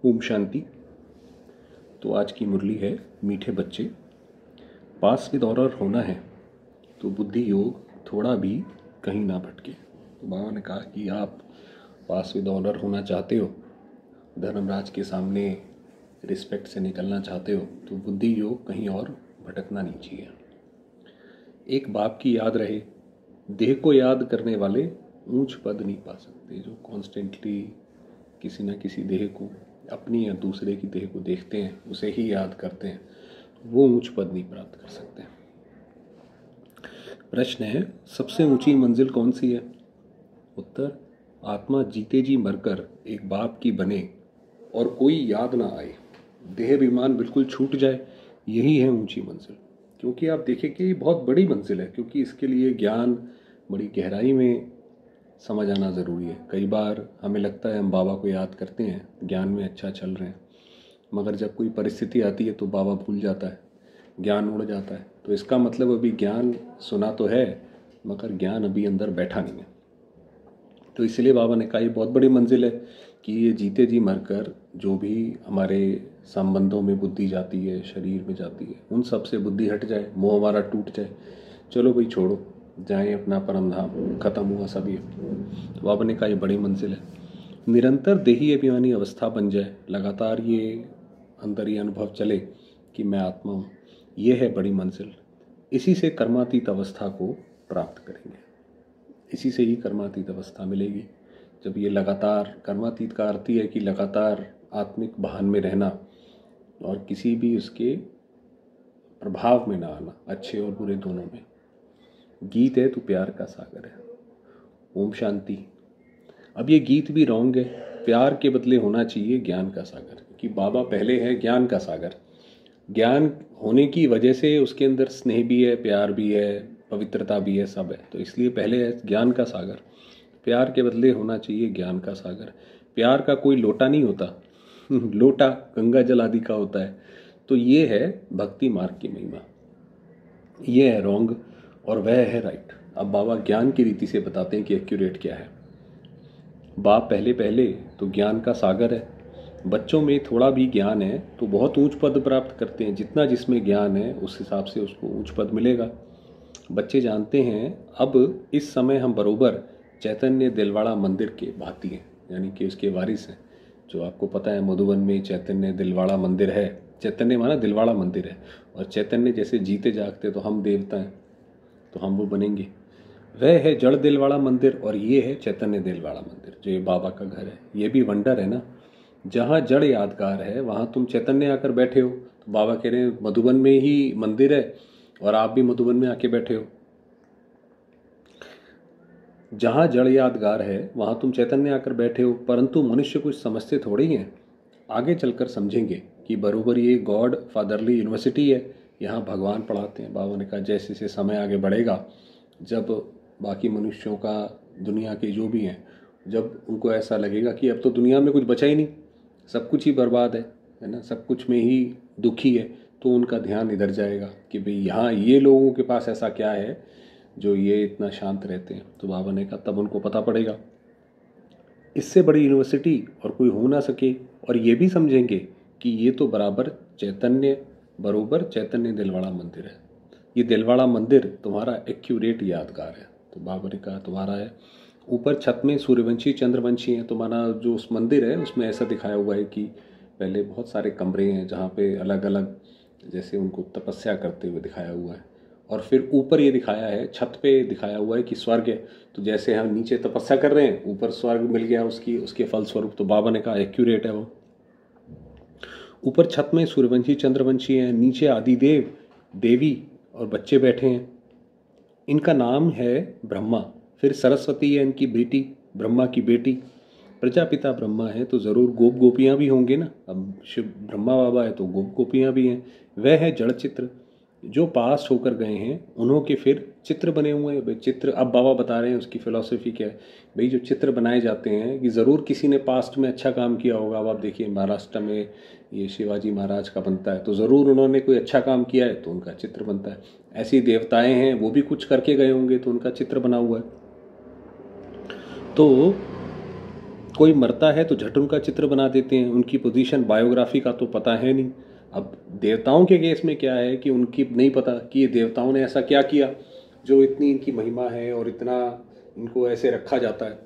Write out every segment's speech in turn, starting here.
ओम शांति। तो आज की मुरली है मीठे बच्चे। पास विद ऑनर होना है तो बुद्धि योग थोड़ा भी कहीं ना भटके। तो बाबा ने कहा कि आप पास विद ऑनर होना चाहते हो, धर्मराज के सामने रिस्पेक्ट से निकलना चाहते हो, तो बुद्धि योग कहीं और भटकना नहीं चाहिए। एक बाप की याद रहे, देह को याद करने वाले ऊंच पद नहीं पा सकते। जो कॉन्स्टेंटली किसी न किसी देह को, अपनी या दूसरे की देह को देखते हैं, उसे ही याद करते हैं, वो ऊंच पद नहीं प्राप्त कर सकते। प्रश्न है, सबसे ऊंची मंजिल कौन सी है? उत्तर, आत्मा जीते जी मरकर एक बाप की बने और कोई याद ना आए, देह अभिमान बिल्कुल छूट जाए, यही है ऊंची मंजिल। क्योंकि आप देखें कि ये बहुत बड़ी मंजिल है, क्योंकि इसके लिए ज्ञान बड़ी गहराई में समझ आना ज़रूरी है। कई बार हमें लगता है हम बाबा को याद करते हैं, ज्ञान में अच्छा चल रहे हैं, मगर जब कोई परिस्थिति आती है तो बाबा भूल जाता है, ज्ञान उड़ जाता है। तो इसका मतलब अभी ज्ञान सुना तो है, मगर ज्ञान अभी अंदर बैठा नहीं है। तो इसलिए बाबा ने कहा ये बहुत बड़ी मंजिल है कि ये जीते जी मरकर जो भी हमारे संबंधों में बुद्धि जाती है, शरीर में जाती है, उन सब से बुद्धि हट जाए, मोह हमारा टूट जाए। चलो भाई छोड़ो, जाएं अपना परम धाम, खत्म हुआ सभी। तो बाबा ने कहा ये बड़ी मंजिल है। निरंतर देही अभिमानी अवस्था बन जाए, लगातार ये अंदर ये अनुभव चले कि मैं आत्मा हूँ, ये है बड़ी मंजिल। इसी से कर्मातीत अवस्था को प्राप्त करेंगे, इसी से ही कर्मातीत अवस्था मिलेगी। जब ये लगातार, कर्मातीत का अर्थ ही है कि लगातार आत्मिक भान में रहना और किसी भी उसके प्रभाव में ना आना, अच्छे और बुरे दोनों में। गीत है तो प्यार का सागर है। ओम शांति। अब ये गीत भी रॉन्ग है, प्यार के बदले होना चाहिए ज्ञान का सागर, कि बाबा पहले है ज्ञान का सागर। ज्ञान होने की वजह से उसके अंदर स्नेह भी है, प्यार भी है, पवित्रता भी है, सब है। तो इसलिए पहले है ज्ञान का सागर, प्यार के बदले होना चाहिए ज्ञान का सागर। प्यार का कोई लोटा नहीं होता लोटा गंगा जल आदि का होता है। तो ये है भक्ति मार्ग की महिमा, ये है रॉन्ग और वह है राइट। अब बाबा ज्ञान की रीति से बताते हैं कि एक्यूरेट क्या है। बाप पहले पहले तो ज्ञान का सागर है। बच्चों में थोड़ा भी ज्ञान है तो बहुत ऊंच पद प्राप्त करते हैं। जितना जिसमें ज्ञान है उस हिसाब से उसको ऊंच पद मिलेगा। बच्चे जानते हैं अब इस समय हम बरोबर चैतन्य दिलवाड़ा मंदिर के भाती हैं, यानी कि उसके वारिस हैं। जो आपको पता है मधुबन में चैतन्य दिलवाड़ा मंदिर है। चैतन्य माना दिलवाड़ा मंदिर है, और चैतन्य जैसे जीते जागते तो हम देवता हैं, तो हम वो बनेंगे। वह है जड़ दिलवाड़ा मंदिर और ये है चैतन्य दिलवाड़ा मंदिर, जो ये बाबा का घर है। ये भी वंडर है ना, जहाँ जड़ यादगार है वहाँ तुम चैतन्य आकर बैठे हो। तो बाबा कह रहे हैं मधुबन में ही मंदिर है और आप भी मधुबन में आके बैठे हो। जहाँ जड़ यादगार है वहाँ तुम चैतन्य आकर बैठे हो, परंतु मनुष्य कुछ समझते थोड़े ही हैं। आगे चलकर समझेंगे कि बरोबर ये गॉड फादरली यूनिवर्सिटी है, यहाँ भगवान पढ़ाते हैं। बाबा ने कहा जैसे जैसे समय आगे बढ़ेगा, जब बाकी मनुष्यों का, दुनिया के जो भी हैं, जब उनको ऐसा लगेगा कि अब तो दुनिया में कुछ बचा ही नहीं, सब कुछ ही बर्बाद है ना, सब कुछ में ही दुखी है, तो उनका ध्यान इधर जाएगा कि भाई यहाँ ये लोगों के पास ऐसा क्या है जो ये इतना शांत रहते हैं। तो बाबा ने कहा तब उनको पता पड़ेगा इससे बड़ी यूनिवर्सिटी और कोई हो ना सके। और ये भी समझेंगे कि ये तो बरोबर चैतन्य दिलवाड़ा मंदिर है। ये दिलवाड़ा मंदिर तुम्हारा एक्यूरेट यादगार है। तो बाबा ने कहा तुम्हारा है। ऊपर छत में सूर्यवंशी चंद्रवंशी हैं। तुम्हारा जो उस मंदिर है उसमें ऐसा दिखाया हुआ है कि पहले बहुत सारे कमरे हैं जहाँ पे अलग अलग जैसे उनको तपस्या करते हुए दिखाया हुआ है, और फिर ऊपर ये दिखाया है, छत पे दिखाया हुआ है कि स्वर्ग है। तो जैसे हम नीचे तपस्या कर रहे हैं, ऊपर स्वर्ग मिल गया उसके फलस्वरूप। तो बाबा ने कहा एक्यूरेट है वो। ऊपर छत में सूर्यवंशी चंद्रवंशी हैं, नीचे आदिदेव देवी और बच्चे बैठे हैं। इनका नाम है ब्रह्मा। फिर सरस्वती है इनकी बेटी, ब्रह्मा की बेटी। प्रजापिता ब्रह्मा है तो ज़रूर गोप गोपियाँ भी होंगे ना। अब शिव ब्रह्मा बाबा है तो गोप गोपियाँ भी हैं। वह है जड़ चित्र। जो पास होकर गए हैं उन्हों के फिर चित्र बने हुए हैं। भाई चित्र, अब बाबा बता रहे हैं उसकी फ़िलॉसफी क्या है। भाई जो चित्र बनाए जाते हैं कि ज़रूर किसी ने पास्ट में अच्छा काम किया होगा। अब आप देखिए महाराष्ट्र में ये शिवाजी महाराज का बनता है, तो ज़रूर उन्होंने कोई अच्छा काम किया है तो उनका चित्र बनता है। ऐसी देवताएं हैं, वो भी कुछ करके गए होंगे तो उनका चित्र बना हुआ है। तो कोई मरता है तो झट उनका चित्र बना देते हैं, उनकी पोजीशन बायोग्राफी का तो पता है नहीं। अब देवताओं के केस में क्या है कि उनकी नहीं पता कि ये देवताओं ने ऐसा क्या किया जो इतनी इनकी महिमा है और इतना इनको ऐसे रखा जाता है।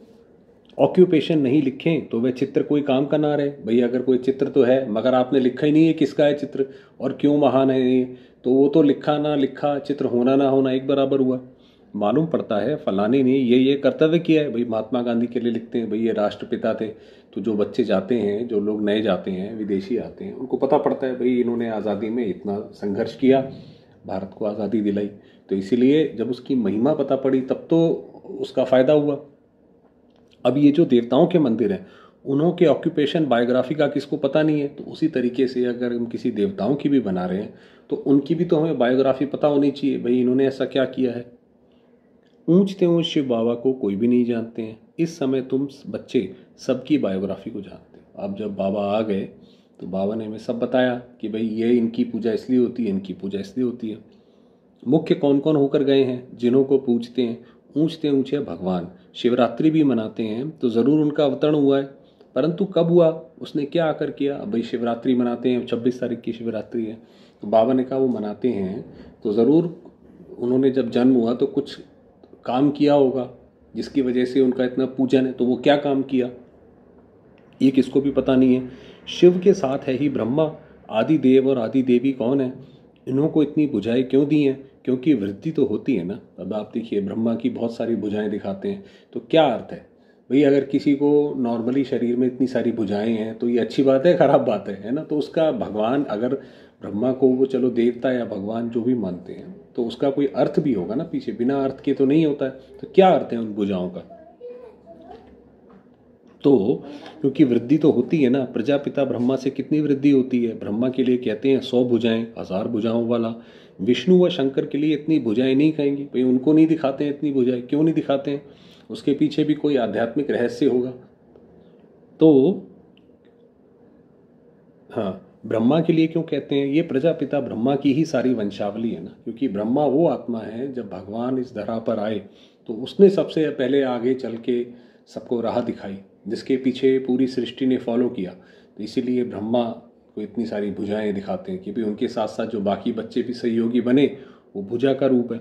ऑक्यूपेशन नहीं लिखें तो वह चित्र कोई काम का ना रहे। भाई अगर कोई चित्र तो है मगर आपने लिखा ही नहीं है किसका है चित्र और क्यों महान है ये, तो वो तो लिखा ना लिखा, चित्र होना ना होना एक बराबर हुआ। मालूम पड़ता है फलाने ने ये कर्तव्य किया है। भाई महात्मा गांधी के लिए लिखते हैं, भाई ये राष्ट्रपिता थे, तो जो बच्चे जाते हैं, जो लोग नए जाते हैं, विदेशी आते हैं, उनको पता पड़ता है भाई इन्होंने आज़ादी में इतना संघर्ष किया, भारत को आज़ादी दिलाई। तो इसीलिए जब उसकी महिमा पता पड़ी तब तो उसका फ़ायदा हुआ। अब ये जो देवताओं के मंदिर हैं उन्हों के ऑक्यूपेशन बायोग्राफी का किसको पता नहीं है, तो उसी तरीके से अगर हम किसी देवताओं की भी बना रहे हैं तो उनकी भी तो हमें बायोग्राफी पता होनी चाहिए, भाई इन्होंने ऐसा क्या किया है। ऊंचते ऊंच शिव बाबा को कोई भी नहीं जानते हैं। इस समय तुम बच्चे सबकी बायोग्राफी को जानते हो। अब जब बाबा आ गए तो बाबा ने हमें सब बताया कि भाई ये इनकी पूजा इसलिए होती है, इनकी पूजा इसलिए होती है। मुख्य कौन कौन होकर गए हैं जिन्हों को पूजते हैं, ऊंचते ऊंचे भगवान। शिवरात्रि भी मनाते हैं तो ज़रूर उनका अवतरण हुआ है, परंतु कब हुआ, उसने क्या आकर किया। भाई शिवरात्रि मनाते हैं, 26 तारीख की शिवरात्रि है, तो बाबा ने कहा वो मनाते हैं तो ज़रूर उन्होंने जब जन्म हुआ तो कुछ काम किया होगा जिसकी वजह से उनका इतना पूजन है। तो वो क्या काम किया ये किसको भी पता नहीं है। शिव के साथ है ही ब्रह्मा, आदि देव और आदि देवी कौन है, इन्हों को इतनी भुजाएं क्यों दी हैं, क्योंकि वृद्धि तो होती है ना। अब आप देखिए ब्रह्मा की बहुत सारी भुजाएं दिखाते हैं, तो क्या अर्थ है भाई, अगर किसी को नॉर्मली शरीर में इतनी सारी भुजाएं हैं तो ये अच्छी बात है खराब बात है ना। तो उसका भगवान, अगर ब्रह्मा को वो चलो देवता या भगवान जो भी मानते हैं तो उसका कोई अर्थ भी होगा ना पीछे, बिना अर्थ के तो नहीं होता है। तो क्या अर्थ है उन भुजाओं का, तो क्योंकि वृद्धि तो होती है ना। प्रजापिता ब्रह्मा से कितनी वृद्धि होती है, ब्रह्मा के लिए कहते हैं 100 भुजाएं, 1000 भुजाओं वाला। विष्णु व शंकर के लिए इतनी भुजाएं नहीं कहेंगे, भाई उनको नहीं दिखाते हैं इतनी भुजाएं, क्यों नहीं दिखाते हैं, उसके पीछे भी कोई आध्यात्मिक रहस्य होगा। तो हाँ, ब्रह्मा के लिए क्यों कहते हैं, ये प्रजापिता ब्रह्मा की ही सारी वंशावली है ना। क्योंकि ब्रह्मा वो आत्मा है, जब भगवान इस धरा पर आए तो उसने सबसे पहले आगे चल के सबको राह दिखाई, जिसके पीछे पूरी सृष्टि ने फॉलो किया। तो इसीलिए ब्रह्मा को इतनी सारी भुजाएं दिखाते हैं कि भी उनके साथ साथ जो बाकी बच्चे भी सहयोगी बने वो भुजा का रूप है,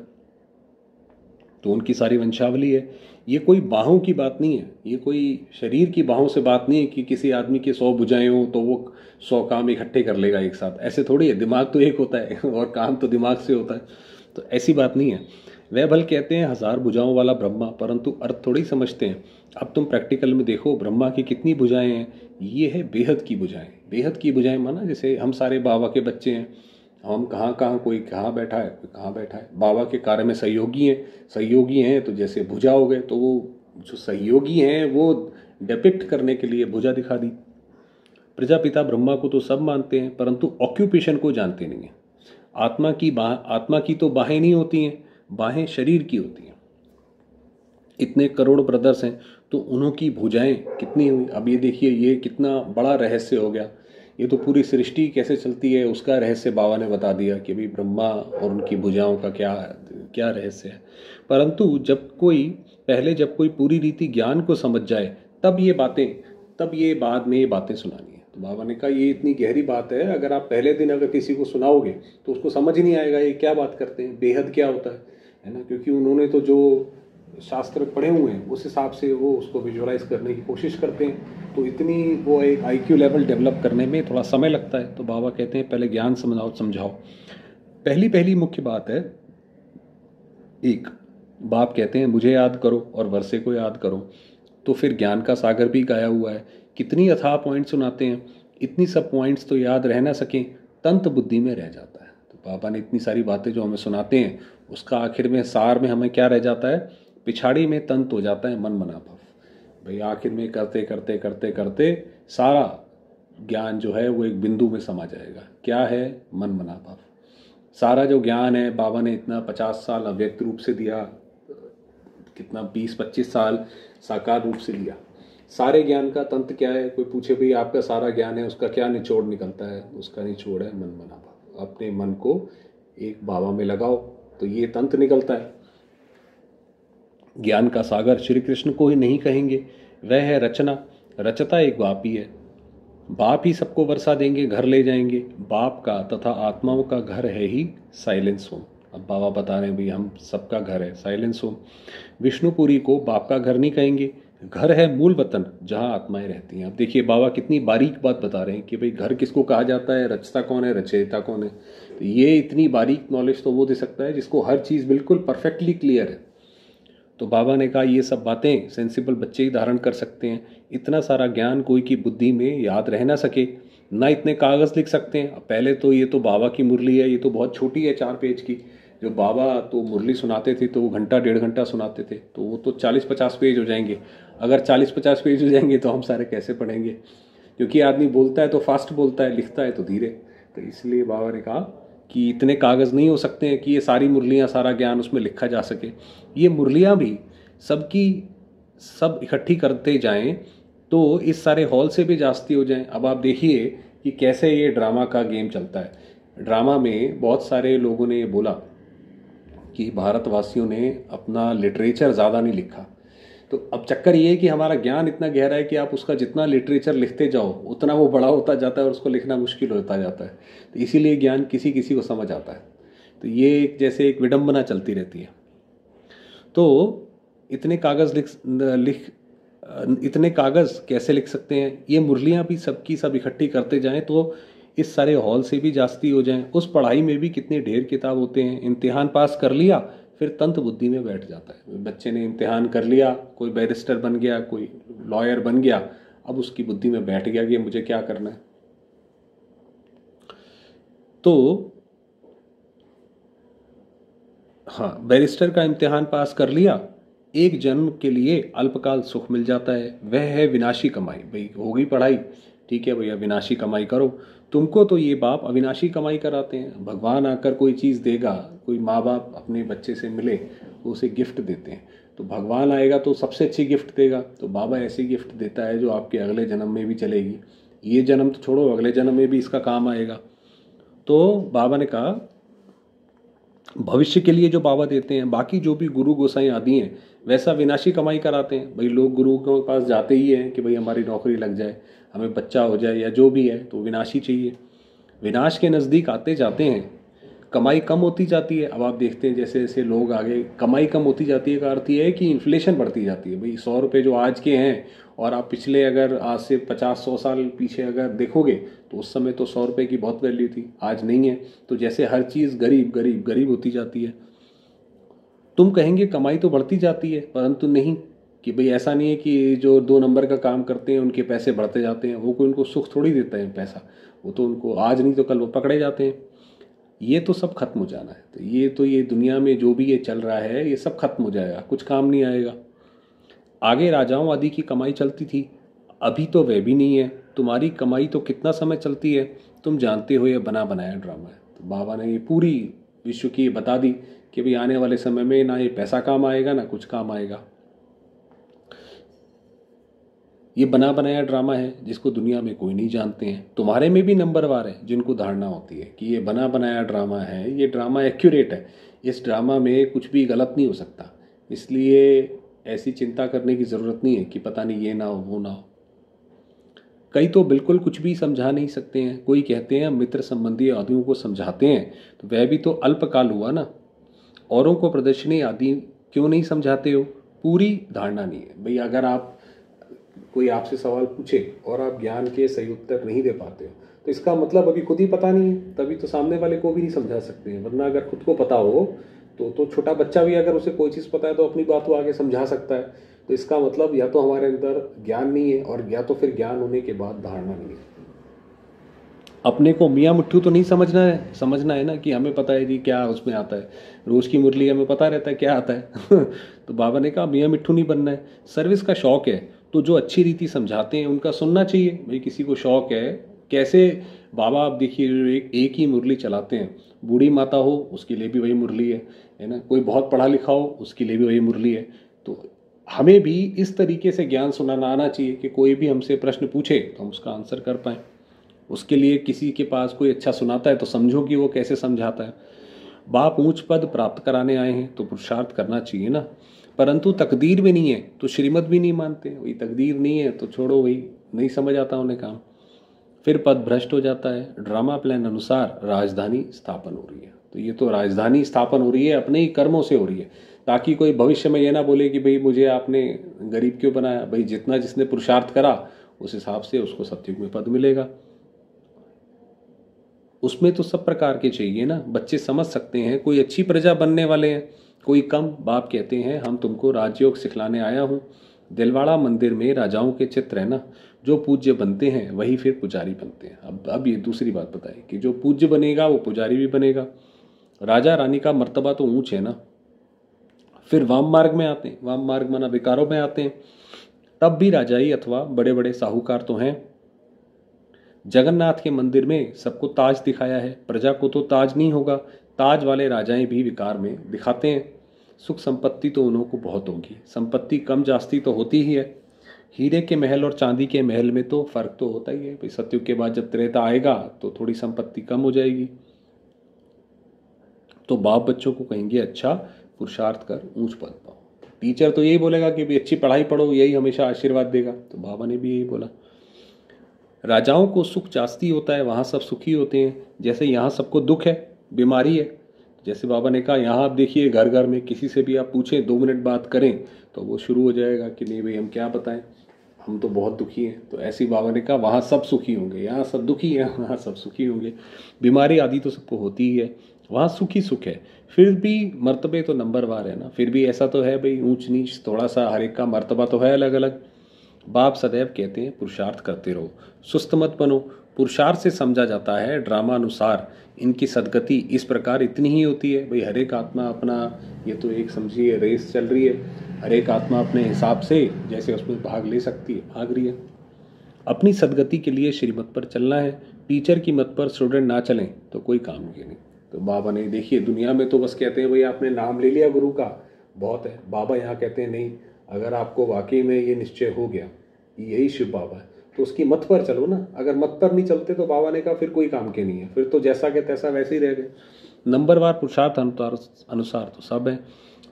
तो उनकी सारी वंशावली है। ये कोई बाहों की बात नहीं है, ये कोई शरीर की बाहों से बात नहीं है कि किसी आदमी के 100 भुजाएं हो तो वो 100 काम इकट्ठे कर लेगा एक साथ, ऐसे थोड़ी है। दिमाग तो एक होता है और काम तो दिमाग से होता है, तो ऐसी बात नहीं है। वह भल कहते हैं 1000 भुजाओं वाला ब्रह्मा, परंतु अर्थ थोड़ी समझते हैं। अब तुम प्रैक्टिकल में देखो ब्रह्मा की कितनी भुजाएं हैं, ये है बेहद की भुजाएं। बेहद की भुजाएं माना जैसे हम सारे बाबा के बच्चे हैं, हम कहाँ कहाँ, कोई कहाँ बैठा है, कोई कहाँ बैठा है, बाबा के कार्य में सहयोगी हैं। सहयोगी हैं तो जैसे भुजा हो गए, तो वो जो सहयोगी हैं वो डिपिक्ट करने के लिए भुजा दिखा दी। प्रजापिता ब्रह्मा को तो सब मानते हैं, परंतु ऑक्यूपेशन को जानते नहीं हैं। आत्मा की तो बाहें नहीं होती हैं, बाहें शरीर की होती हैं। इतने करोड़ ब्रदर्स हैं तो उन्हों की भुजाएं कितनी हुई। अब ये देखिए ये कितना बड़ा रहस्य हो गया। ये तो पूरी सृष्टि कैसे चलती है उसका रहस्य बाबा ने बता दिया कि भाई ब्रह्मा और उनकी भुजाओं का क्या क्या रहस्य है। परंतु जब कोई पूरी रीति ज्ञान को समझ जाए तब ये बाद में ये बातें सुनानी है। तो बाबा ने कहा ये इतनी गहरी बात है, अगर आप पहले दिन अगर किसी को सुनाओगे तो उसको समझ ही नहीं आएगा ये क्या बात करते हैं, बेहद क्या होता है ना। क्योंकि उन्होंने तो जो शास्त्र पढ़े हुए हैं उस हिसाब से वो उसको विजुअलाइज करने की कोशिश करते हैं, तो इतनी वो एक IQ लेवल डेवलप करने में थोड़ा समय लगता है। तो बाबा कहते हैं पहले ज्ञान समझाओ। पहली मुख्य बात है, एक बाप कहते हैं मुझे याद करो और वर्षे को याद करो, तो फिर ज्ञान का सागर भी गाया हुआ है। कितनी अथाह पॉइंट सुनाते हैं, इतनी सब पॉइंट्स तो याद रह ना सकें, तंत बुद्धि में रह जाता है। तो बाबा ने इतनी सारी बातें जो हमें सुनाते हैं उसका आखिर में सार में हमें क्या रह जाता है, पिछाड़ी में तंत हो जाता है मन मना भाव। भाई आखिर में करते करते करते करते सारा ज्ञान जो है वो एक बिंदु में समा जाएगा। क्या है, मन मना भाव। सारा जो ज्ञान है बाबा ने इतना 50 साल अव्यक्त रूप से दिया, कितना 20-25 साल साकार रूप से लिया। सारे ज्ञान का तंत्र क्या है, कोई पूछे भाई आपका सारा ज्ञान है उसका क्या निचोड़ निकलता है, उसका निचोड़ है मन मना भाव। अपने मन को एक बाबा में लगाओ तो ये तंत्र निकलता है। ज्ञान का सागर श्री कृष्ण को ही नहीं कहेंगे, वह है रचना। रचता एक बाप ही है। बाप ही सबको वर्षा देंगे, घर ले जाएंगे। बाप का तथा आत्माओं का घर है ही साइलेंस होम। अब बाबा बता रहे हैं भाई हम सबका घर है साइलेंस होम। विष्णुपुरी को बाप का घर नहीं कहेंगे, घर है मूल वतन जहाँ आत्माएं रहती हैं। अब देखिए बाबा कितनी बारीक बात बता रहे हैं कि भाई घर किसको कहा जाता है, रचता कौन है, रचयिता कौन है। तो ये इतनी बारीक नॉलेज तो वो दे सकता है जिसको हर चीज़ बिल्कुल परफेक्टली क्लियर है। तो बाबा ने कहा ये सब बातें सेंसिबल बच्चे ही धारण कर सकते हैं। इतना सारा ज्ञान कोई की बुद्धि में याद रह ना सके, ना इतने कागज़ लिख सकते हैं। अब पहले तो ये तो बाबा की मुरली है, ये तो बहुत छोटी है 4 पेज की। जो बाबा तो मुरली सुनाते थे तो वो घंटा 1.5 घंटा सुनाते थे, तो वो तो 40-50 पेज हो जाएंगे। अगर 40-50 पेज हो जाएंगे तो हम सारे कैसे पढ़ेंगे, क्योंकि आदमी बोलता है तो फास्ट बोलता है, लिखता है तो धीरे। तो इसलिए बाबा ने कहा कि इतने कागज़ नहीं हो सकते हैं कि ये सारी मुरलियाँ सारा ज्ञान उसमें लिखा जा सके। ये मुरलियाँ भी सबकी सब इकट्ठी करते जाएं तो इस सारे हॉल से भी जास्ती हो जाएं। अब आप देखिए कि कैसे ये ड्रामा का गेम चलता है। ड्रामा में बहुत सारे लोगों ने ये बोला कि भारतवासियों ने अपना लिटरेचर ज़्यादा नहीं लिखा। तो अब चक्कर ये है कि हमारा ज्ञान इतना गहरा है कि आप उसका जितना लिटरेचर लिखते जाओ उतना वो बड़ा होता जाता है और उसको लिखना मुश्किल होता जाता है। तो इसीलिए ज्ञान किसी किसी को समझ आता है। तो ये जैसे एक विडंबना चलती रहती है। तो इतने कागज़ इतने कागज़ कैसे लिख सकते हैं। ये मुरलियाँ भी सबकी सब इकट्ठी करते जाएं तो इस सारे हॉल से भी जास्ती हो जाएं। उस पढ़ाई में भी कितने ढेर किताब होते हैं। इम्तिहान पास कर लिया फिर तंत्र बुद्धि में बैठ जाता है। बच्चे ने इम्तिहान कर लिया, कोई बैरिस्टर बन गया, कोई लॉयर बन गया, अब उसकी बुद्धि में बैठ गया कि मुझे क्या करना है। तो हाँ, बैरिस्टर का इम्तिहान पास कर लिया, एक जन्म के लिए अल्पकाल सुख मिल जाता है, वह है विनाशी कमाई। भाई होगी पढ़ाई, ठीक है भैया विनाशी कमाई करो। तुमको तो ये बाप अविनाशी कमाई कराते हैं। भगवान आकर कोई चीज़ देगा, कोई माँ बाप अपने बच्चे से मिले तो उसे गिफ्ट देते हैं, तो भगवान आएगा तो सबसे अच्छी गिफ्ट देगा। तो बाबा ऐसी गिफ्ट देता है जो आपके अगले जन्म में भी चलेगी। ये जन्म तो छोड़ो, अगले जन्म में भी इसका काम आएगा। तो बाबा ने कहा भविष्य के लिए जो बाबा देते हैं, बाकी जो भी गुरु गोसाई आदि हैं वैसा विनाशी कमाई कराते हैं। भाई लोग गुरु के पास जाते ही हैं कि भाई हमारी नौकरी लग जाए, हमें बच्चा हो जाए या जो भी है, तो विनाशी चाहिए। विनाश के नज़दीक आते जाते हैं, कमाई कम होती जाती है। अब आप देखते हैं जैसे जैसे लोग आगे, कमाई कम होती जाती है का अर्थ ये है कि इन्फ्लेशन बढ़ती जाती है। भाई 100 रुपये जो आज के हैं और आप पिछले अगर आज से 50-100 साल पीछे अगर देखोगे तो उस समय तो 100 रुपये की बहुत वैल्यू थी, आज नहीं है। तो जैसे हर चीज़ गरीब गरीब गरीब होती जाती है। तुम कहेंगे कमाई तो बढ़ती जाती है, परंतु नहीं, कि भाई ऐसा नहीं है कि जो 2 नंबर का काम करते हैं उनके पैसे बढ़ते जाते हैं। वो कोई उनको सुख थोड़ी देता है पैसा, वो तो उनको आज नहीं तो कल वो पकड़े जाते हैं। ये तो सब खत्म हो जाना है। तो ये दुनिया में जो भी ये चल रहा है ये सब खत्म हो जाएगा, कुछ काम नहीं आएगा। आगे राजाओं आदि की कमाई चलती थी, अभी तो वह भी नहीं है। तुम्हारी कमाई तो कितना समय चलती है तुम जानते हो, ये बना बनाया ड्रामा है। तो बाबा ने ये पूरी विश्व की बता दी कि भाई आने वाले समय में ना ये पैसा काम आएगा ना कुछ काम आएगा। ये बना बनाया ड्रामा है जिसको दुनिया में कोई नहीं जानते हैं। तुम्हारे में भी नंबरवार है जिनको धारणा होती है कि ये बना बनाया ड्रामा है, ये ड्रामा एक्यूरेट है, इस ड्रामा में कुछ भी गलत नहीं हो सकता। इसलिए ऐसी चिंता करने की ज़रूरत नहीं है कि पता नहीं ये ना हो वो ना हो। कई तो बिल्कुल कुछ भी समझा नहीं सकते हैं। कोई कहते हैं मित्र संबंधी आदियों को समझाते हैं, तो वह भी तो अल्पकाल हुआ ना। औरों को प्रदर्शनी आदि क्यों नहीं समझाते हो, पूरी धारणा नहीं है। भाई अगर आप कोई आपसे सवाल पूछे और आप ज्ञान के सही उत्तर नहीं दे पाते हो तो इसका मतलब अभी खुद ही पता नहीं है, तभी तो सामने वाले को भी नहीं समझा सकते हैं। वरना अगर खुद को पता हो तो छोटा बच्चा भी अगर उसे कोई चीज़ पता है तो अपनी बात वो आगे समझा सकता है। तो इसका मतलब या तो हमारे अंदर ज्ञान नहीं है और या तो फिर ज्ञान होने के बाद धारणा नहीं है। अपने को मियाँ मिट्ठू तो नहीं समझना है ना कि हमें पता है जी क्या उसमें आता है, रोज़ की मुरली हमें पता रहता है क्या आता है। तो बाबा ने कहा मियाँ मिट्ठू नहीं बनना है, सर्विस का शौक़ है तो जो अच्छी रीति समझाते हैं उनका सुनना चाहिए। भाई किसी को शौक़ है, कैसे बाबा आप देखिए एक ही मुरली चलाते हैं। बूढ़ी माता हो उसके लिए भी वही मुरली है ना, कोई बहुत पढ़ा लिखा हो उसके लिए भी वही मुरली है। तो हमें भी इस तरीके से ज्ञान सुनाना आना चाहिए कि कोई भी हमसे प्रश्न पूछे तो हम उसका आंसर कर पाएँ। उसके लिए किसी के पास कोई अच्छा सुनाता है तो समझो कि वो कैसे समझाता है। बाप ऊंच पद प्राप्त कराने आए हैं तो पुरुषार्थ करना चाहिए ना। परंतु तकदीर में नहीं है तो श्रीमत भी नहीं मानते। वही तकदीर नहीं है तो छोड़ो, वही नहीं समझ आता उन्हें काम। फिर पद भ्रष्ट हो जाता है। ड्रामा प्लान अनुसार राजधानी स्थापन हो रही है, तो ये तो राजधानी स्थापन हो रही है अपने ही कर्मों से हो रही है, ताकि कोई भविष्य में ये ना बोले कि भाई मुझे आपने गरीब क्यों बनाया। भाई जितना जिसने पुरुषार्थ करा उस हिसाब से उसको सतयुग में पद मिलेगा। उसमें तो सब प्रकार के चाहिए ना। बच्चे समझ सकते हैं, कोई अच्छी प्रजा बनने वाले हैं, कोई कम। बाप कहते हैं हम तुमको राजयोग सिखलाने आया हूँ। दिलवाड़ा मंदिर में राजाओं के चित्र है ना, जो पूज्य बनते हैं वही फिर पुजारी बनते हैं। अब ये दूसरी बात बताई कि जो पूज्य बनेगा वो पुजारी भी बनेगा। राजा रानी का मर्तबा तो ऊंच है ना। फिर वाम मार्ग में आते हैं, वाम मार्ग माना विकारों में आते हैं, तब भी राजाई अथवा बड़े बड़े साहूकार तो हैं। जगन्नाथ के मंदिर में सबको ताज दिखाया है, प्रजा को तो ताज नहीं होगा। ताज वाले राजाएं भी विकार में दिखाते हैं। सुख संपत्ति तो उन्हों को बहुत होगी, संपत्ति कम जास्ती तो होती ही है। हीरे के महल और चांदी के महल में तो फर्क तो होता ही है। भाई सतयुग के बाद जब त्रेता आएगा तो थोड़ी संपत्ति कम हो जाएगी। तो बाप बच्चों को कहेंगे अच्छा पुरुषार्थ कर ऊंच पद पाओ। टीचर तो यही बोलेगा कि भाई अच्छी पढ़ाई पढ़ो, यही हमेशा आशीर्वाद देगा। तो बाबा ने भी यही बोला। राजाओं को सुख जास्ती होता है, वहाँ सब सुखी होते हैं। जैसे यहाँ सबको दुख है, बीमारी है। जैसे बाबा ने कहा यहाँ आप देखिए घर घर में किसी से भी आप पूछें 2 मिनट बात करें तो वो शुरू हो जाएगा कि नहीं भाई हम क्या बताएं, हम तो बहुत दुखी हैं। तो ऐसी बाबा ने कहा वहाँ सब सुखी होंगे, यहाँ सब दुखी हैं, वहाँ सब सुखी होंगे। बीमारी आदि तो सबको होती ही है, वहाँ सुख ही सुख है। फिर भी मर्तबे तो नंबरवार है ना। फिर भी ऐसा तो है भाई ऊंच नीच थोड़ा सा, हर एक का मर्तबा तो है अलग अलग। बाप सदैव कहते हैं पुरुषार्थ करते रहो, सुस्त मत बनो। पुरुषार्थ से समझा जाता है ड्रामा अनुसार इनकी सदगति इस प्रकार इतनी ही होती है। भाई हर एक आत्मा अपना, ये तो एक समझिए रेस चल रही है, हर एक आत्मा अपने हिसाब से जैसे उसमें भाग ले सकती है भाग रही है। अपनी सदगति के लिए श्रीमत पर चलना है। टीचर की मत पर स्टूडेंट ना चलें तो कोई काम के नहीं। तो बाबा ने देखिए दुनिया में तो बस कहते हैं भाई आपने नाम ले लिया गुरु का बहुत है। बाबा यहाँ कहते हैं नहीं, अगर आपको वाकई में ये निश्चय हो गया यही शिव बाबा है तो उसकी मत पर चलो ना। अगर मत पर नहीं चलते तो बाबा ने कहा फिर कोई काम के नहीं है, फिर तो जैसा के तैसा वैसे ही रह गए। नंबरवार पुरुषार्थ अनुसार तो सब है।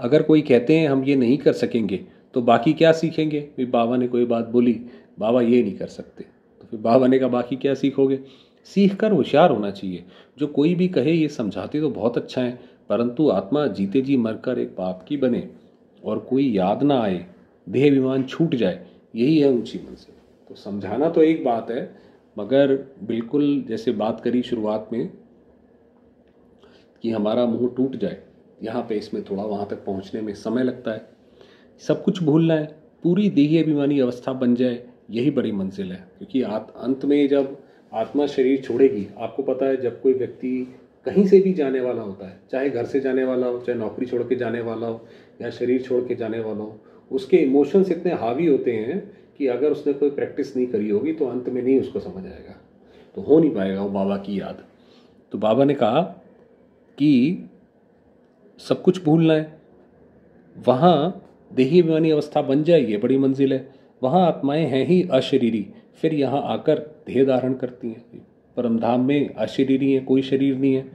अगर कोई कहते हैं हम ये नहीं कर सकेंगे तो बाकी क्या सीखेंगे। फिर बाबा ने कोई बात बोली, बाबा ये नहीं कर सकते, तो फिर बाबा ने कहा बाकी क्या सीखोगे। सीख कर होशियार होना चाहिए। जो कोई भी कहे ये समझाते तो बहुत अच्छा है, परंतु आत्मा जीते जी मरकर एक पाप की बने और कोई याद ना आए, देह अभिमान छूट जाए, यही है ऊंची मंजिल। तो समझाना तो एक बात है, मगर बिल्कुल जैसे बात करी शुरुआत में कि हमारा मुंह टूट जाए, यहाँ पे इसमें थोड़ा वहाँ तक पहुँचने में समय लगता है। सब कुछ भूलना है, पूरी देही अभिमानी अवस्था बन जाए, यही बड़ी मंजिल है। क्योंकि अंत में जब आत्मा शरीर छोड़ेगी, आपको पता है जब कोई व्यक्ति कहीं से भी जाने वाला होता है, चाहे घर से जाने वाला हो, चाहे नौकरी छोड़ के जाने वाला हो या शरीर छोड़ के जाने वाला हो, उसके इमोशंस इतने हावी होते हैं कि अगर उसने कोई प्रैक्टिस नहीं करी होगी तो अंत में नहीं उसको समझ आएगा, तो हो नहीं पाएगा वो बाबा की याद। तो बाबा ने कहा कि सब कुछ भूलना है, वहाँ देही अभिमानी अवस्था बन जाएगी, बड़ी मंजिल है। वहाँ आत्माएं हैं ही अशरीरी, फिर यहाँ आकर देह धारण करती हैं। परमधाम में अशरीरी है, कोई शरीर नहीं है।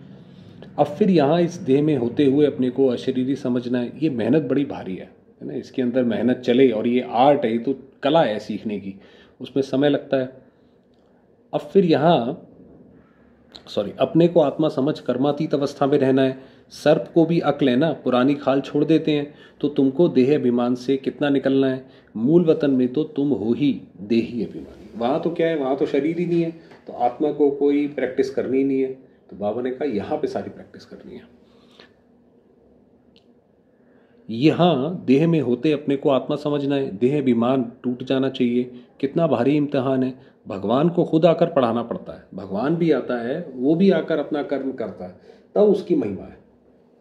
अब फिर यहाँ इस देह में होते हुए अपने को अशरीरी समझना है, ये मेहनत बड़ी भारी है ना। इसके अंदर मेहनत चले, और ये आर्ट है, ये तो कला है सीखने की, उसमें समय लगता है। अब फिर यहाँ अपने को आत्मा समझ कर्मातीत अवस्था में रहना है। सर्प को भी अक्ल है ना, पुरानी खाल छोड़ देते हैं। तो तुमको देह अभिमान से कितना निकलना है। मूल वतन में तो तुम हो ही देही अभिमानी, वहाँ तो क्या है, वहाँ तो शरीर ही नहीं है, तो आत्मा को कोई प्रैक्टिस करनी नहीं है। तो बाबा ने कहा यहाँ पे सारी प्रैक्टिस करनी है। यहाँ देह में होते अपने को आत्मा समझना है, देह अभिमान टूट जाना चाहिए। कितना भारी इम्तिहान है। भगवान को खुद आकर पढ़ाना पड़ता है, भगवान भी आता है, वो भी आकर अपना कर्म करता है, तब उसकी महिमा है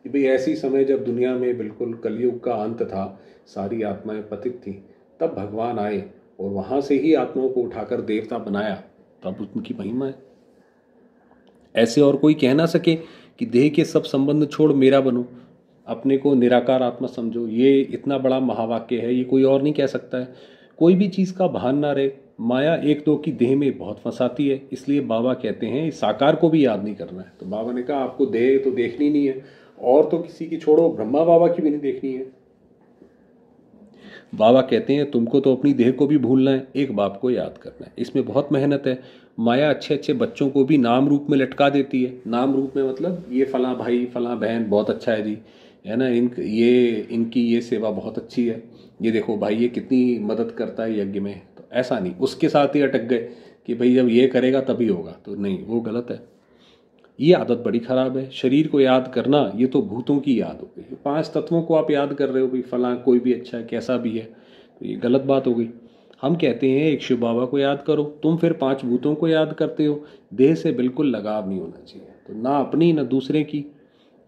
कि भाई ऐसी समय जब दुनिया में बिल्कुल कलयुग का अंत था, सारी आत्माएं पतित थी, तब भगवान आए और वहाँ से ही आत्माओं को उठाकर देवता बनाया, तब उनकी महिमा है। ऐसे और कोई कह ना सके कि देह के सब संबंध छोड़ मेरा बनो, अपने को निराकार आत्मा समझो। ये इतना बड़ा महावाक्य है, ये कोई और नहीं कह सकता है। कोई भी चीज़ का भान ना रहे। माया एक दो की देह में बहुत फंसाती है, इसलिए बाबा कहते हैं इस साकार को भी याद नहीं करना है। तो बाबा ने कहा आपको देह तो देखनी नहीं है, और तो किसी की छोड़ो, ब्रह्मा बाबा की भी नहीं देखनी है। बाबा कहते हैं तुमको तो अपनी देह को भी भूलना है, एक बाप को याद करना है। इसमें बहुत मेहनत है। माया अच्छे अच्छे बच्चों को भी नाम रूप में लटका देती है। नाम रूप में मतलब ये फलां भाई फलां बहन बहुत अच्छा है जी, है ना, इनकी ये सेवा बहुत अच्छी है, ये देखो भाई ये कितनी मदद करता है यज्ञ में। तो ऐसा नहीं उसके साथ ही अटक गए कि भाई जब ये करेगा तभी होगा, तो नहीं, वो गलत है। ये आदत बड़ी खराब है। शरीर को याद करना ये तो भूतों की याद हो गई। 5 तत्वों को आप याद कर रहे हो, भाई फलां कोई भी अच्छा है कैसा भी है, तो ये गलत बात हो गई। हम कहते हैं एक शिव बाबा को याद करो, तुम फिर 5 भूतों को याद करते हो। देह से बिल्कुल लगाव नहीं होना चाहिए, तो ना अपनी ना दूसरे की।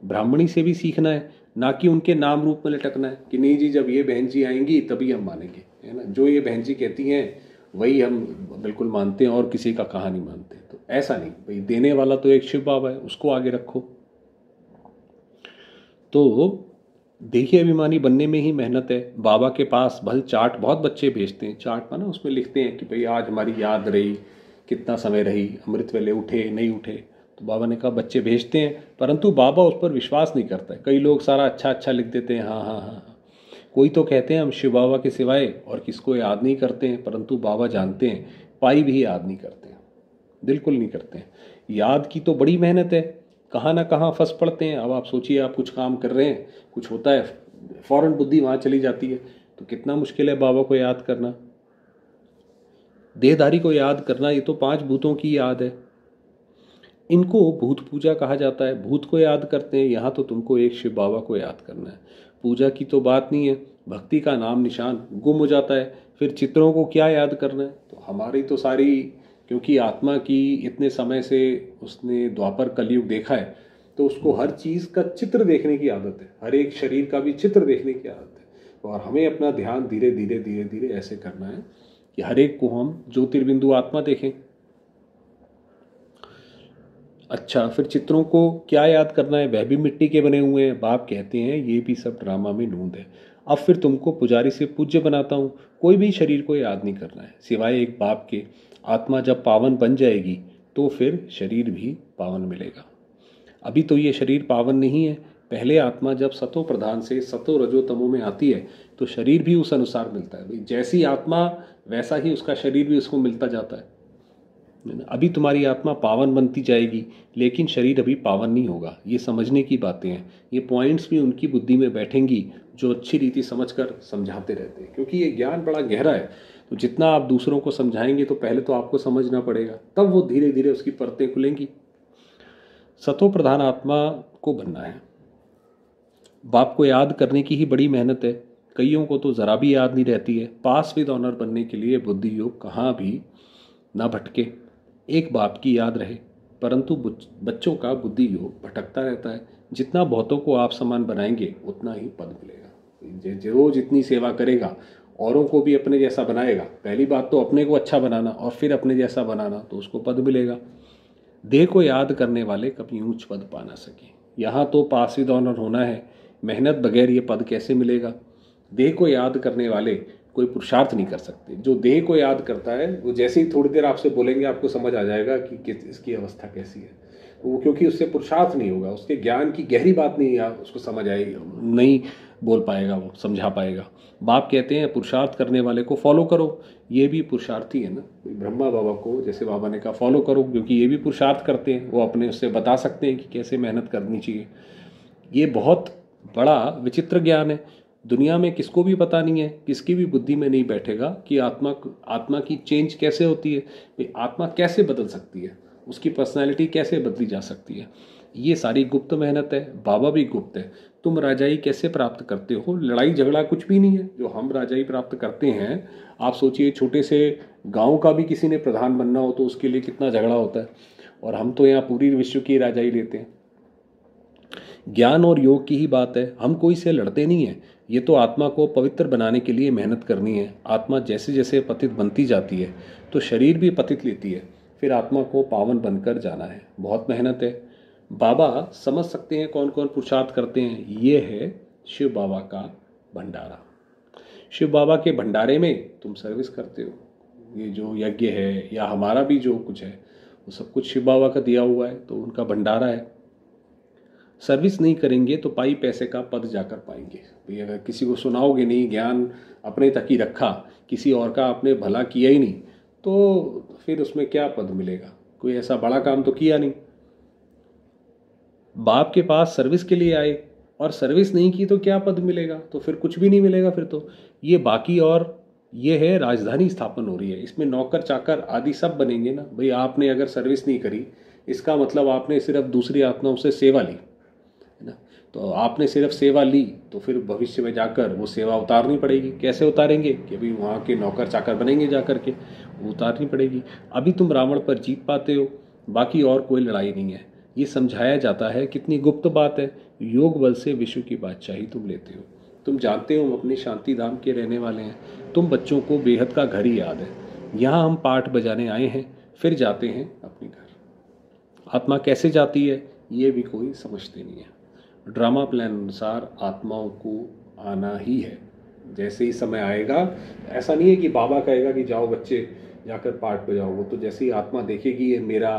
ब्राह्मणी से भी सीखना है, ना कि उनके नाम रूप में लटकना है कि नहीं जी जब ये बहन जी आएंगी तभी हम मानेंगे, है ना, जो ये बहन जी कहती हैं वही हम बिल्कुल मानते हैं और किसी का कहा नहीं मानते। तो ऐसा नहीं, भाई देने वाला तो एक शिव बाबा है, उसको आगे रखो। तो देखिए अभिमानी बनने में ही मेहनत है। बाबा के पास भल चार्ट बहुत बच्चे भेजते हैं, चार्ट पर ना उसमें लिखते हैं कि भाई आज हमारी याद रही, कितना समय रही, अमृत वेले उठे नहीं उठे। तो बाबा ने कहा बच्चे भेजते हैं, परंतु बाबा उस पर विश्वास नहीं करता है। कई लोग सारा अच्छा अच्छा लिख देते हैं, हाँ हाँ हाँ हाँ। कोई तो कहते हैं हम शिव बाबा के सिवाय और किसको याद नहीं करते हैं, परंतु बाबा जानते हैं पाई भी याद नहीं करते हैं, बिल्कुल नहीं करते हैं। याद की तो बड़ी मेहनत है, कहाँ ना कहाँ फंस पड़ते हैं। अब आप सोचिए आप कुछ काम कर रहे हैं, कुछ होता है, फौरन बुद्धि वहाँ चली जाती है, तो कितना मुश्किल है बाबा को याद करना। देहधारी को याद करना ये तो 5 भूतों की याद है। इनको भूत पूजा कहा जाता है, भूत को याद करते हैं। यहाँ तो तुमको एक शिव बाबा को याद करना है। पूजा की तो बात नहीं है, भक्ति का नाम निशान गुम हो जाता है, फिर चित्रों को क्या याद करना है। तो हमारी तो सारी, क्योंकि आत्मा की इतने समय से उसने द्वापर कलयुग देखा है, तो उसको हर चीज़ का चित्र देखने की आदत है, हर एक शरीर का भी चित्र देखने की आदत है। और हमें अपना ध्यान धीरे धीरे धीरे धीरे ऐसे करना है कि हर एक को हम ज्योतिर्बिंदु आत्मा देखें। अच्छा, फिर चित्रों को क्या याद करना है, वह भी मिट्टी के बने हुए हैं। बाप कहते हैं ये भी सब ड्रामा में नूंद है। अब फिर तुमको पुजारी से पूज्य बनाता हूँ। कोई भी शरीर को याद नहीं करना है सिवाय एक बाप के। आत्मा जब पावन बन जाएगी तो फिर शरीर भी पावन मिलेगा। अभी तो ये शरीर पावन नहीं है। पहले आत्मा जब सतो प्रधान से सतो रजो तमो में आती है तो शरीर भी उस अनुसार मिलता है। भाई जैसी आत्मा वैसा ही उसका शरीर भी उसको मिलता जाता है। अभी तुम्हारी आत्मा पावन बनती जाएगी, लेकिन शरीर अभी पावन नहीं होगा। ये समझने की बातें हैं। ये पॉइंट्स भी उनकी बुद्धि में बैठेंगी जो अच्छी रीति समझकर समझाते रहते हैं, क्योंकि ये ज्ञान बड़ा गहरा है। तो जितना आप दूसरों को समझाएंगे तो पहले तो आपको समझना पड़ेगा, तब वो धीरे धीरे उसकी परतें खुलेंगी। सतो प्रधान आत्मा को बनना है। बाप को याद करने की ही बड़ी मेहनत है। कईयों को तो ज़रा भी याद नहीं रहती है। पास विद ऑनर बनने के लिए बुद्धि योग कहाँ भी ना भटके, एक बाप की याद रहे। परंतु बच्चों का बुद्धि योग भटकता रहता है। जितना बहुतों को आप समान बनाएंगे उतना ही पद मिलेगा। जो जितनी सेवा करेगा औरों को भी अपने जैसा बनाएगा। पहली बात तो अपने को अच्छा बनाना और फिर अपने जैसा बनाना, तो उसको पद मिलेगा। देह को याद करने वाले कभी ऊंच पद पा ना सके। यहाँ तो पास विद ऑनर होना है, मेहनत बगैर ये पद कैसे मिलेगा। देह को याद करने वाले कोई पुरुषार्थ नहीं कर सकते। जो देह को याद करता है वो जैसे ही थोड़ी देर आपसे बोलेंगे आपको समझ आ जाएगा कि इसकी अवस्था कैसी है। तो वो क्योंकि उससे पुरुषार्थ नहीं होगा, उसके ज्ञान की गहरी बात नहीं उसको समझ आएगी, नहीं बोल पाएगा, वो समझा पाएगा। बाप कहते हैं पुरुषार्थ करने वाले को फॉलो करो। ये भी पुरुषार्थी है ना। ब्रह्मा बाबा को जैसे बाबा ने कहा फॉलो करो, क्योंकि ये भी पुरुषार्थ करते हैं, वो अपने उससे बता सकते हैं कि कैसे मेहनत करनी चाहिए। ये बहुत बड़ा विचित्र ज्ञान है। दुनिया में किसको भी पता नहीं है, किसकी भी बुद्धि में नहीं बैठेगा कि आत्मा की चेंज कैसे होती है, भाई आत्मा कैसे बदल सकती है, उसकी पर्सनैलिटी कैसे बदली जा सकती है। ये सारी गुप्त मेहनत है। बाबा भी गुप्त है। तुम राजाई कैसे प्राप्त करते हो, लड़ाई झगड़ा कुछ भी नहीं है जो हम राजाई प्राप्त करते हैं। आप सोचिए छोटे से गांव का भी किसी ने प्रधान बनना हो तो उसके लिए कितना झगड़ा होता है, और हम तो यहाँ पूरी विश्व की राजाई लेते हैं। ज्ञान और योग की ही बात है, हम कोई से लड़ते नहीं हैं। ये तो आत्मा को पवित्र बनाने के लिए मेहनत करनी है। आत्मा जैसे जैसे पतित बनती जाती है तो शरीर भी पतित लेती है, फिर आत्मा को पावन बनकर जाना है। बहुत मेहनत है। बाबा समझ सकते हैं कौन कौन पुरुषार्थ करते हैं। ये है शिव बाबा का भंडारा। शिव बाबा के भंडारे में तुम सर्विस करते हो। ये जो यज्ञ है या हमारा भी जो कुछ है वो सब कुछ शिव बाबा का दिया हुआ है, तो उनका भंडारा है। सर्विस नहीं करेंगे तो पाई पैसे का पद जाकर पाएंगे। भाई अगर किसी को सुनाओगे नहीं, ज्ञान अपने तक ही रखा, किसी और का आपने भला किया ही नहीं, तो फिर उसमें क्या पद मिलेगा? कोई ऐसा बड़ा काम तो किया नहीं। बाप के पास सर्विस के लिए आए और सर्विस नहीं की तो क्या पद मिलेगा? तो फिर कुछ भी नहीं मिलेगा फिर तो। ये बाकी और ये है राजधानी स्थापन हो रही है, इसमें नौकर चाकर आदि सब बनेंगे ना। भाई आपने अगर सर्विस नहीं करी, इसका मतलब आपने सिर्फ दूसरी आत्माओं से सेवा ली, है ना। तो आपने सिर्फ सेवा ली तो फिर भविष्य में जाकर वो सेवा उतारनी पड़ेगी। कैसे उतारेंगे? कि भाई वहाँ के नौकर चाकर बनेंगे जाकर के, वो उतारनी पड़ेगी। अभी तुम रावण पर जीत पाते हो, बाकी और कोई लड़ाई नहीं है। ये समझाया जाता है, कितनी गुप्त बात है। योग बल से विश्व की बादशाही तुम लेते हो। तुम जानते हो हम अपने शांति धाम के रहने वाले हैं। तुम बच्चों को बेहद का घर ही याद है। यहाँ हम पाठ बजाने आए हैं, फिर जाते हैं अपने घर। आत्मा कैसे जाती है ये भी कोई समझते नहीं है। ड्रामा प्लान अनुसार आत्माओं को आना ही है। जैसे ही समय आएगा, ऐसा नहीं है कि बाबा कहेगा कि जाओ बच्चे जाकर पाठ बजाओ। वो तो जैसे ही आत्मा देखेगी ये मेरा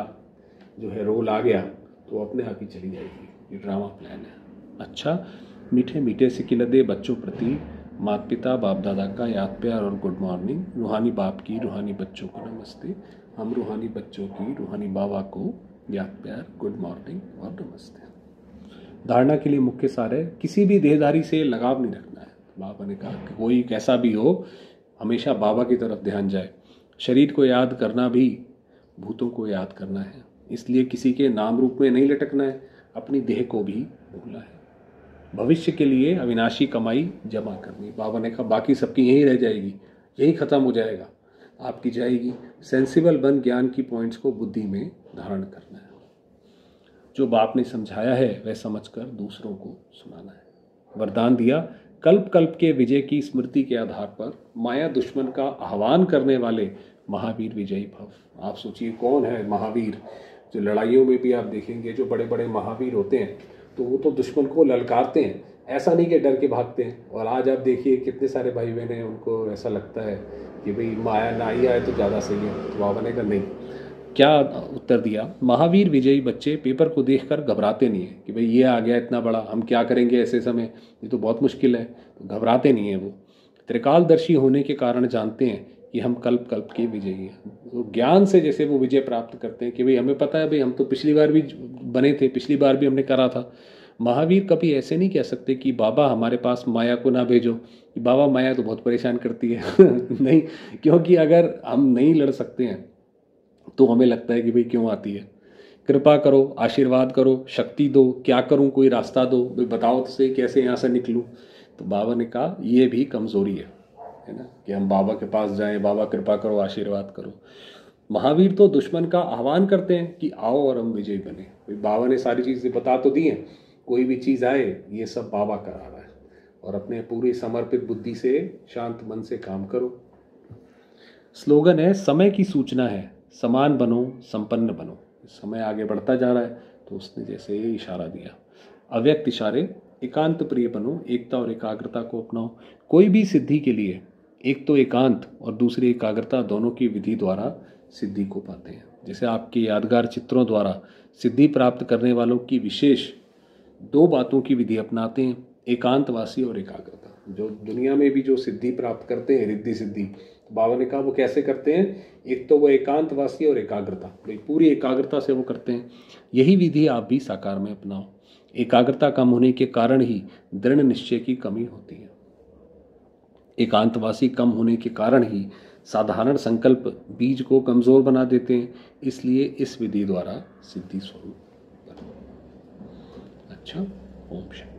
जो है रोल आ गया, तो अपने आप ही चली जाएगी। ये ड्रामा प्लान है। अच्छा, मीठे मीठे सिकिलदे बच्चों प्रति माता पिता बाप दादा का याद प्यार और गुड मॉर्निंग। रूहानी बाप की रूहानी बच्चों को नमस्ते। हम रूहानी बच्चों की रूहानी बाबा को याद प्यार, गुड मॉर्निंग और नमस्ते। धारणा के लिए मुख्य सार है, किसी भी देहधारी से लगाव नहीं रखना है। बाबा ने कहा कि कोई कैसा भी हो, हमेशा बाबा की तरफ ध्यान जाए। शरीर को याद करना भी भूतों को याद करना है, इसलिए किसी के नाम रूप में नहीं लटकना है। अपनी देह को भी भूलना है। भविष्य के लिए अविनाशी कमाई जमा करनी। बाबा ने कहा बाकी सबकी यहीं रह जाएगी, यही खत्म हो जाएगा, आपकी जाएगी। सेंसिबल बन ज्ञान की पॉइंट्स को बुद्धि में धारण करना है। जो बाप ने समझाया है वह समझकर दूसरों को सुनाना है। वरदान दिया, कल्प कल्प के विजय की स्मृति के आधार पर माया दुश्मन का आह्वान करने वाले महावीर विजयी भव। आप सोचिए कौन है महावीर? जो लड़ाइयों में भी आप देखेंगे, जो बड़े बड़े महावीर होते हैं तो वो तो दुश्मन को ललकारते हैं, ऐसा नहीं कि डर के भागते हैं। और आज आप देखिए कितने सारे भाई बहन हैं, उनको ऐसा लगता है कि भाई माया ना ही आए तो ज़्यादा सही है। तो बाबा ने कहा नहीं। क्या उत्तर दिया? महावीर विजयी बच्चे पेपर को देखकर घबराते नहीं है कि भाई ये आ गया इतना बड़ा, हम क्या करेंगे ऐसे समय, ये तो बहुत मुश्किल है। तो घबराते नहीं है। वो त्रिकालदर्शी होने के कारण जानते हैं कि हम कल्प कल्प के विजयी हैं। तो ज्ञान से जैसे वो विजय प्राप्त करते हैं कि भाई हमें पता है, भाई हम तो पिछली बार भी बने थे, पिछली बार भी हमने करा था। महावीर कभी ऐसे नहीं कह सकते कि बाबा हमारे पास माया को ना भेजो, कि बाबा माया तो बहुत परेशान करती है नहीं, क्योंकि अगर हम नहीं लड़ सकते हैं तो हमें लगता है कि भाई क्यों आती है। कृपा करो, आशीर्वाद करो, शक्ति दो, क्या करूं, कोई रास्ता दो, भाई बताओ तो सही कैसे यहाँ से निकलूं। तो बाबा ने कहा ये भी कमज़ोरी है ना, कि हम बाबा के पास जाएं, बाबा कृपा करो, आशीर्वाद करो। महावीर तो दुश्मन का आह्वान करते हैं कि आओ और हम विजयी बने। भाई बाबा ने सारी चीज़ें बता तो दी हैं, कोई भी चीज़ आए ये सब बाबा करा रहा है। और अपने पूरी समर्पित बुद्धि से शांत मन से काम करो। स्लोगन है, समय की सूचना है, समान बनो, संपन्न बनो। समय आगे बढ़ता जा रहा है तो उसने जैसे ये इशारा दिया, अव्यक्त इशारे, एकांत प्रिय बनो, एकता और एकाग्रता को अपनाओ। कोई भी सिद्धि के लिए एक तो एकांत और दूसरी एकाग्रता दोनों की विधि द्वारा सिद्धि को पाते हैं। जैसे आपके यादगार चित्रों द्वारा सिद्धि प्राप्त करने वालों की विशेष दो बातों की विधि अपनाते हैं, एकांतवासी और एकाग्रता। जो दुनिया में भी जो सिद्धि प्राप्त करते हैं, रिद्धि सिद्धि, तो बाबा ने कहा वो कैसे करते हैं? एक तो वो एकांतवासी और एकाग्रता, भाई पूरी एकाग्रता से वो करते हैं। यही विधि आप भी साकार में अपनाओ। एकाग्रता कम होने के कारण ही दृढ़ निश्चय की कमी होती है। एकांतवासी कम होने के कारण ही साधारण संकल्प बीज को कमजोर बना देते हैं। इसलिए इस विधि द्वारा सिद्धि स्वरूप बनो। अच्छा, ओम शांति।